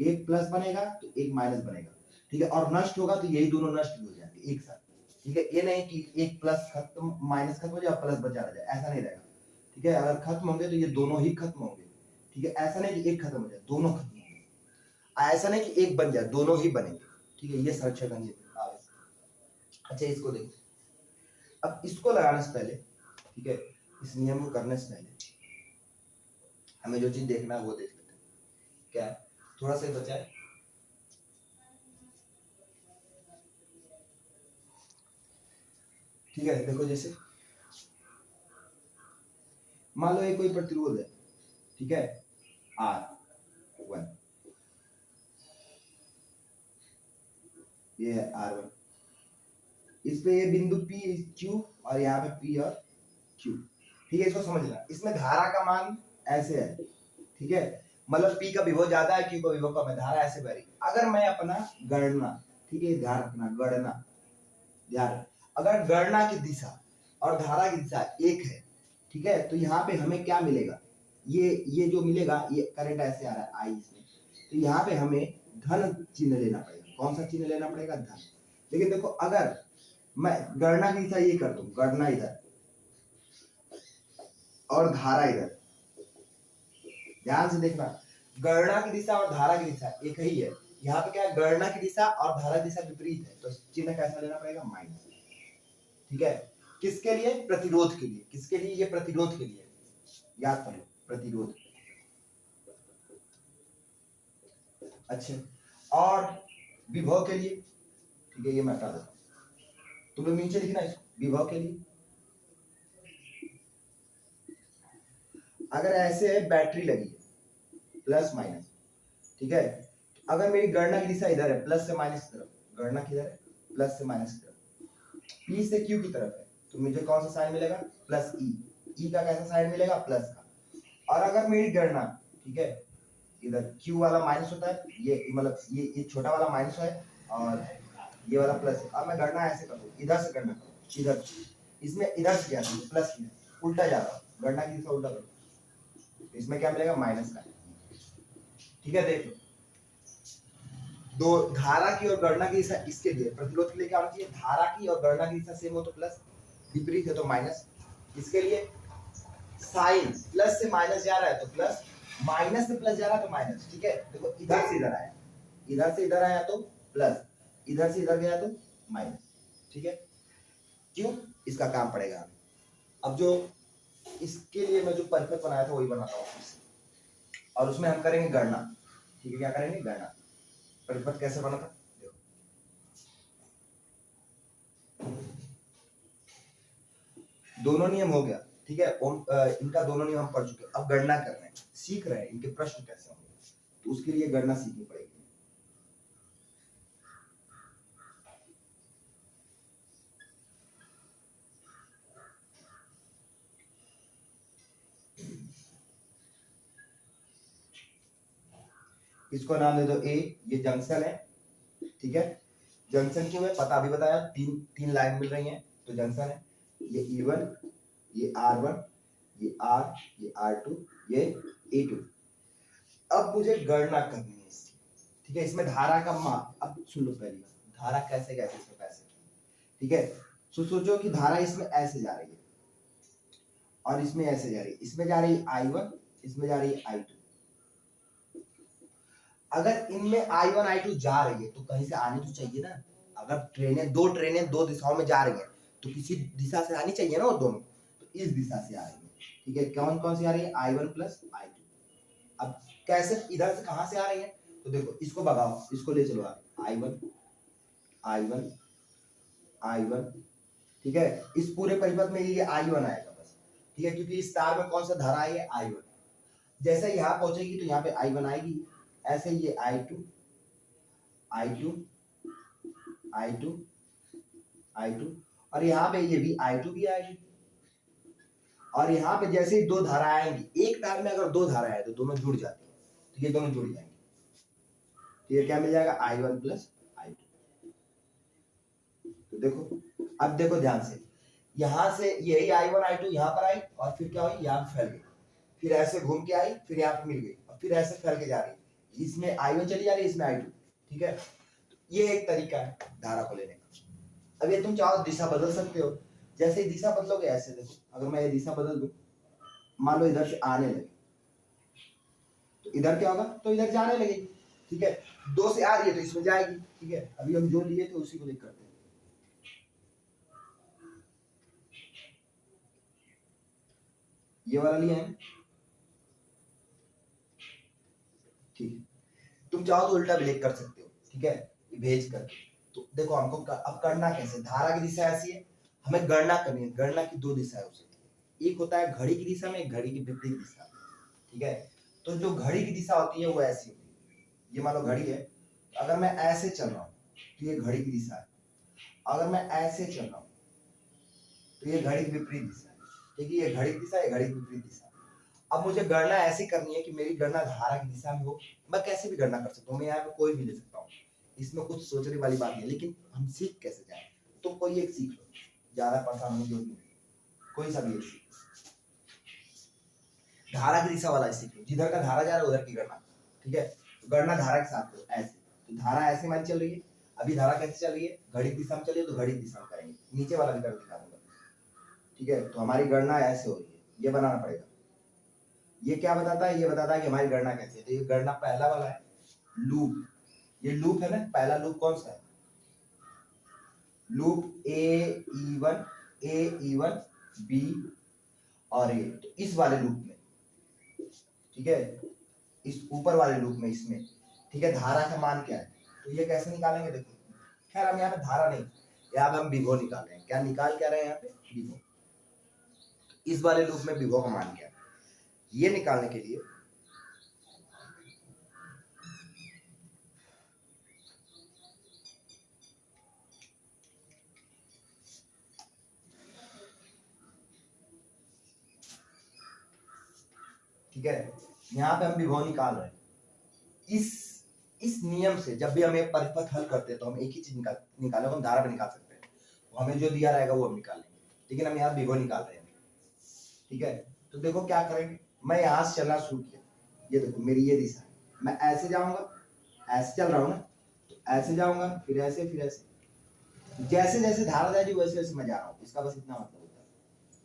एक प्लस बनेगा तो एक माइनस बनेगा। ठीक है, और नष्ट होगा तो यही दोनों नष्ट भी हो जाएंगे एक साथ। ठीक है, ये नहीं कि एक प्लस खत्म, माइनस खत्म हो जाए, प्लस बचा रह जाए, ऐसा नहीं रहेगा। ठीक है, अगर खत्म होंगे तो ये दोनों ही खत्म होंगे। ठीक है, ऐसा नहीं कि एक खत्म हो जाए, दोनों खत्म होंगे। ऐसा नहीं कि एक बन जाए, दोनों ही बनेंगे। ठीक है, ये संरक्षण का नियम। अच्छा, इसको देखो, अब इसको लगाने से पहले, ठीक है, इस नियम को करने से पहले हमें जो चीज देखना है वो देख लेते हैं। क्या है, थोड़ा सा बचा है। ठीक है, देखो, जैसे मान लो ये कोई प्रतिरोध है, ठीक है, R1, ये है R1, इस पे ये बिंदु P Q और यहाँ पे P और Q। ठीक है, इसको समझना, इसमें धारा का मान ऐसे है। ठीक है, मतलब P का विभव ज्यादा है, Q का विभव कम है, धारा ऐसे बह रही। अगर मैं अपना गणना, ठीक है, ध्यान रखना, गणना, ध्यान, अगर गणना की दिशा और धारा की दिशा 1 है, ठीक है, तो यहाँ पे हमें क्या मिलेगा, ये जो मिलेगा, ये करंट ऐसे आ रहा है आई इसमें, तो यहाँ पे हमें धन चिन्ह लेना पड़ेगा। कौन सा चिन्ह लेना पड़ेगा, धन। लेकिन देखो अगर मैं गणना की दिशा ये कर दूं, गणना इधर और धारा इधर, ध्यान से देखना, गणना की दिशा और धारा की दिशा एक ही है। यहाँ पे क्या है, गणना की दिशा और धारा की दिशा विपरीत है, तो चिन्ह कैसा लेना पड़ेगा, माइनस। ठीक है, किसके लिए, प्रतिरोध के लिए। किसके लिए, ये प्रतिरोध के लिए, याद कर लो, प्रतिरोध। अच्छा, और विभव के लिए, ठीक है, ये मैं हटा देता हूं, तुम लोग नीचे लिखना इसको, विभव के लिए। अगर ऐसे बैटरी लगी है प्लस माइनस, ठीक है, अगर मेरी गणना की दिशा इधर है, प्लस से माइनस की तरफ, गणना किधर है, प्लस से माइनस की तरफ, पी से क्यू की तरफ है, तो मुझे कौन सा साइन मिलेगा, प्लस ई। ई का कैसा साइन मिलेगा, प्लस का। और अगर मेरी गणना, ठीक है, इधर क्यू वाला माइनस होता है, ये मतलब ये छोटा वाला माइनस है और ये वाला प्लस है। अब मैं गणना ऐसे करूँ, इधर से गणना करूँ, इधर, इसमें इधर से क्या प्लस की, उल्टा जा रहा हूँ, गणना की दिशा उल्टा करूँ, इसमें क्या मिलेगा, माइनस का। ठीक है, देख लो, दो धारा की और गणना की दिशा इसके लिए, प्रतिरोध के लिए क्या होना चाहिए, धारा की और गणना की दिशा सेम हो तो प्लस, विपरीत है तो माइनस। इसके लिए साइन प्लस से माइनस जा रहा है तो प्लस, माइनस से प्लस जा रहा है तो माइनस। ठीक है, देखो इधर से इधर आया, इधर से इधर आया तो प्लस, इधर से इधर गया तो माइनस। ठीक है, क्यों, इसका काम पड़ेगा। अब जो इसके लिए मैं जो परिपथ बनाया था वही बनाता हूँ, और उसमें हम करेंगे गणना। ठीक है, क्या करेंगे, गणना। परिपथ कैसे बना था, देखो, दोनों नियम हो गया। ठीक है, इनका दोनों नियम हम पढ़ चुके हैं, अब गणना कर रहे हैं, सीख रहे हैं इनके प्रश्न कैसे होंगे, तो उसके लिए गणना सीखनी पड़ेगी। इसको नाम दे दो ए, ये जंक्शन है। ठीक है, जंक्शन क्यों है पता अभी बताया, तीन लाइन मिल रही हैं तो जंक्शन है। ये E1, ये R1, ये R, ये R2, ये A2। अब मुझे गणना करनी है इसकी। ठीक है, इसमें धारा का माप, अब सुन लो पहली बात, धारा कैसे कैसे इसमें कैसे। ठीक है, सोचो कि धारा इसमें ऐसे जा रही है और इसमें ऐसे जा रही है, इसमें जा रही है I1, इसमें जा रही है I2। अगर इनमें I1 I2 जा रही है तो कहीं से आनी तो चाहिए ना। अगर दो ट्रेनें दो दिशाओं में जा रही हैं तो किसी दिशा से आनी चाहिए ना वो दोनों, तो इस दिशा से आ रही है। ठीक है, कौन कौन सी आ रही है, I1 प्लस I2। अब कैसे, इधर से कहां से आ रही है, तो देखो इसको भगाओ, इसको ले चलो आप, I1 I1 I1। ठीक है, इस पूरे परिपथ में ये I1 आएगा बस। ठीक है, क्योंकि इस तार में कौन सा धारा है, I1। जैसे यहाँ पहुंचेगी तो यहाँ पे I1 आएगी, ऐसे ये I2 I2 I2 I2, और यहाँ पे ये भी I2 भी आएगी। और यहाँ पे जैसे ही दो धारा आएंगी, एक तार में अगर दो धारा है तो दोनों जुड़ जाती है, तो ये दोनों जुड़ जाएंगे, तो ये क्या मिल जाएगा, I1 प्लस I2। तो देखो, अब देखो ध्यान से, यहाँ से यही I1 I2 यहाँ पर आई और फिर क्या हुई, यहाँ फैल गई, फिर ऐसे घूम के आई, फिर यहाँ पे मिल गई और फिर ऐसे फैल के जा रही है, इसमें I1 चली जा रही है, इसमें I2। ठीक है, ये एक तरीका है धारा को लेने का। अब ये तुम चाहो दिशा बदल सकते हो, जैसे ही दिशा बदलोगे ऐसे, देखो अगर मैं ये दिशा बदल दूं, मान लो इधर से आने लगे तो इधर क्या होगा, तो इधर जाने लगेगी। ठीक है, दो से आ रही है तो इसमें जाएगी। ठीक है, अभी हम जो लिए थे उसी को लिख करते हैं। ये वाला लिया है, ठीक है, तुम चाहो तो उल्टा भी लिख कर सकते हो। ठीक है, भेज कर, तो देखो हमको अब करना कैसे, धारा की दिशा ऐसी है, हमें गणना करनी है। गणना की दो दिशाएं हो सकती है, एक होता है घड़ी की दिशा में, एक घड़ी की विपरीत दिशा। ठीक है, तो जो घड़ी की दिशा होती है वो ऐसी होती है, ये मान लो घड़ी है, अगर मैं ऐसे चल रहा हूँ तो ये घड़ी की दिशा है, अगर मैं ऐसे चल रहा हूँ तो ये घड़ी की विपरीत दिशा है। ठीक है, ये घड़ी की दिशा, ये घड़ी की विपरीत दिशा। अब मुझे गणना ऐसी करनी है कि मेरी गणना धारा की दिशा में हो। मैं कैसे भी गणना कर सकता हूँ, मैं यहाँ पे कोई भी ले सकता हूँ, इसमें कुछ सोचने वाली बात नहीं है, लेकिन हम सीख कैसे जाए, तो कोई एक सीख लो, ज्यादा परेशान होने की जरूरत नहीं। कोई सा भी एक सीख लो। धारा की दिशा वाला सीख लो, जिधर का धारा जा रहा है उधर की गणना, ठीक है। गणना धारा के साथ करो ऐसे, तो धारा ऐसे हमारी चल रही है, अभी धारा कैसे चल रही है, घड़ी की दिशा में चलिए तो घड़ी की दिशा में करेंगे, नीचे वाला भी कर दिखा दूंगा, ठीक है। तो हमारी गणना ऐसे हो रही है, ये बनाना पड़ेगा। ये क्या बताता है, ये बताता है कि हमारी गणना कैसे है। तो ये गणना पहला वाला है लूप, ये लूप है ना, पहला लूप कौन सा है, loop A E one B और ए, तो इस वाले लूप में, ठीक है, इस ऊपर वाले लूप में, इसमें, ठीक है, धारा का मान क्या है, तो ये कैसे निकालेंगे देखो। खैर हम यहाँ पे धारा नहीं, यहाँ पे हम विभव निकाल रहे हैं। क्या निकाल क्या रहे हैं यहाँ पे, विभव। इस वाले लूप में विभव का मान क्या है, ये निकालने के लिए ठीक है, यहाँ पे हम विभव निकाल रहे हैं। इस नियम से जब भी हम एक परिपथ हल करते हैं तो हम एक ही चीज निकाले, हम धारा भी निकाल सकते हैं, तो हमें जो दिया रहेगा वो हम निकालेंगे, लेकिन हम यहाँ विभव निकाल रहे हैं, ठीक है। तो देखो क्या करेंगे, मैं यहाँ से चलना शुरू किया, ये देखो मेरी ये दिशा है, मैं ऐसे जाऊंगा, ऐसे चल रहा हूँ ना, तो ऐसे जाऊंगा, फिर ऐसे, फिर ऐसे, जैसे जैसे धारा जाएगी वैसे वैसे मैं जा रहा हूँ। इसका बस इतना मतलब होता है।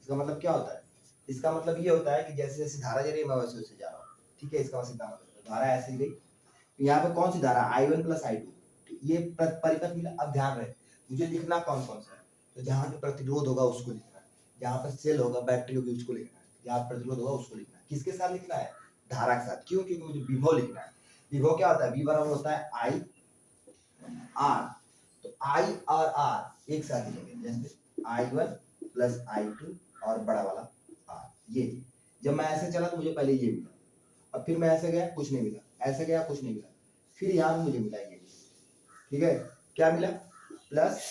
इसका मतलब क्या होता है, इसका मतलब ये होता है कि जैसे जैसे धारा जा रही है मैं वैसे वैसे जा रहा हूँ, ठीक है। इसका बस इतना मतलब, धारा ऐसे ही गई, तो यहाँ पे कौन सी धारा, I1 प्लस I2, ये परिपथ मिला। अब ध्यान रहे, मुझे लिखना कौन कौन सा है, तो जहाँ पे प्रतिरोध होगा उसको लिखना है, जहाँ पर सेल होगा, बैटरी होगी, उसको लिखना है, जहाँ प्रतिरोध होगा उसको लिखना है। किसके साथ लिखना है, धारा के साथ। क्यों, क्योंकि मुझे विभव लिखना है। विभव क्या होता है, V बराबर होता है I R, तो I और R एक साथ लिखेंगे, जैसे I1 प्लस I2 और बड़ा वाला R। ये जब मैं ऐसे चला तो मुझे पहले ये मिला, अब फिर मैं ऐसे गया कुछ नहीं मिला, ऐसे गया कुछ नहीं मिला, फिर यहाँ मुझे मिला ये, ठीक है। क्या मिला, प्लस,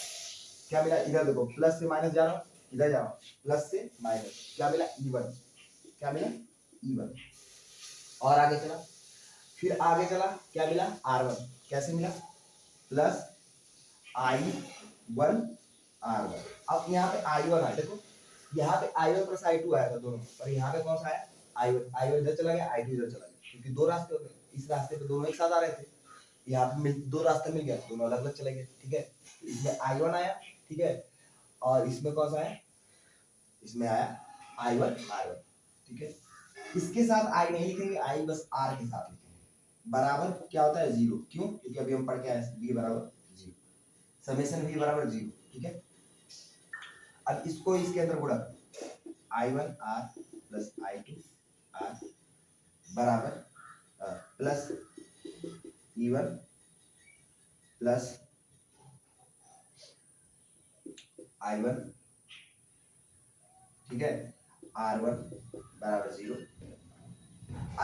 क्या मिला, इधर देखो, प्लस से माइनस जा रहा हूँ, इधर जा रहा हूँ, प्लस से माइनस, क्या मिला, E1, क्या मिला, E1। और आगे चला, फिर आगे चला, क्या मिला, R1, कैसे मिला, प्लस I1 R1। अब यहाँ पे I1 आया, देखो यहाँ पे I1 प्लस I2 आया था दोनों, पर यहाँ पे कौन सा आया, I1 इधर चला गया, I2 इधर चला गया, क्योंकि दो रास्ते हो गए, इस रास्ते पे दोनों एक साथ आ रहे थे, यहाँ पे दो रास्ते मिल गया, दोनों अलग अलग चले गए, ठीक है। इसमें I1 आया, ठीक है, और इसमें कौन सा आया, इसमें आया I1 R1, ठीक है। इसके साथ I नहीं लिखेंगे, I बस R के साथ लिखेंगे, बराबर क्या होता है, 0। क्यों, क्योंकि अभी हम पढ़ के आए V बराबर 0, समेशन V बराबर 0, ठीक है। अब इसको इसके अंदर गुणा करो, I1 R plus I2 R बराबर प्लस E1 प्लस I1, ठीक है, R1 बराबर 0।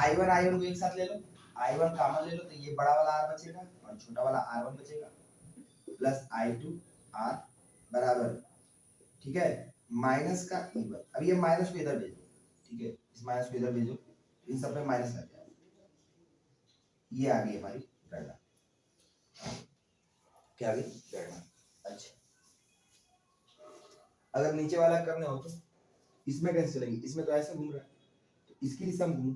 I1 को एक साथ ले लो, I1 कॉमन ले लो, तो ये बड़ा वाला R बचेगा और छोटा वाला R1 बचेगा, प्लस I2 R बराबर, ठीक है, माइनस का E1। अब ये माइनस को इधर भेजो, ठीक है, इस माइनस को इधर भेजो, इन सब पे माइनस लग जाएगा, ये आ गई हमारी गणना, क्या आ गई गणना। अच्छा, अगर नीचे वाला करने हो तो इसमें कैसे चलेंगे, इसमें तो ऐसे घूम रहा है, तो इसकी दिशा में घूमो,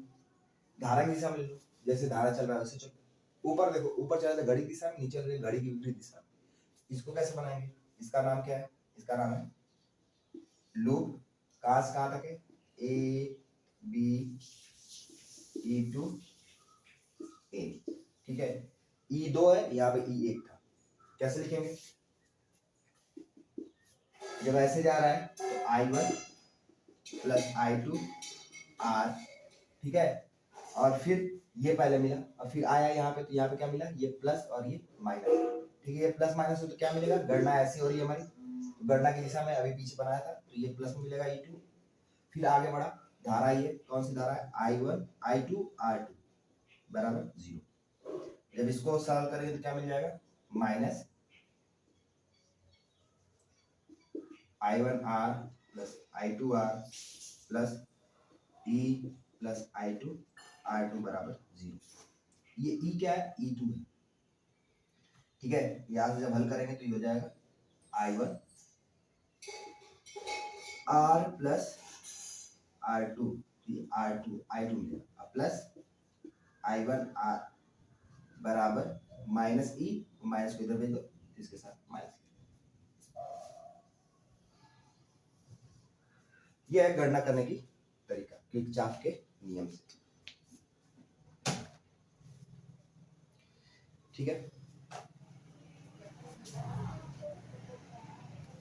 धारा की दिशा में ले लो, जैसे धारा चल रहा है वैसे चलो। ऊपर देखो, ऊपर चल रहा है घड़ी की दिशा में, नीचे चल रही है घड़ी की विपरीत दिशा में। इसको कैसे बनाएंगे, इसका नाम क्या है, इसका नाम है लूप। कहां से कहां तक है, A B E2 A, ठीक है। E2 है, यहाँ पे E1 था, कैसे लिखेंगे, जब ऐसे जा रहा है तो I1 प्लस I2 R, ठीक है, और फिर ये पहले मिला, और फिर आया यहाँ पे, तो यहाँ पे क्या मिला, ये प्लस और ये माइनस, ठीक है। ये प्लस माइनस हो तो क्या मिलेगा, गणना ऐसी हो रही है हमारी, तो गणना की दिशा में अभी पीछे बनाया था, तो ये प्लस में मिलेगा E2, फिर आगे बढ़ा, धारा ये कौन सी धारा है, I1 I2 R2 बराबर 0। जब इसको सरल करेंगे तो क्या मिल जाएगा, minus I1 R plus I2 R plus E plus I2 R2 बराबर 0। ये E क्या है, E2 है, ठीक है। यहाँ से जब हल करेंगे तो ये हो जाएगा I1 are plus R2, I2 मिलेगा प्लस I1 R बराबर माइनस ई, माइनस को इधर भेज दो, इसके साथ माइनस। यह है गणना करने की तरीका किरचॉफ के नियम से। ठीक है।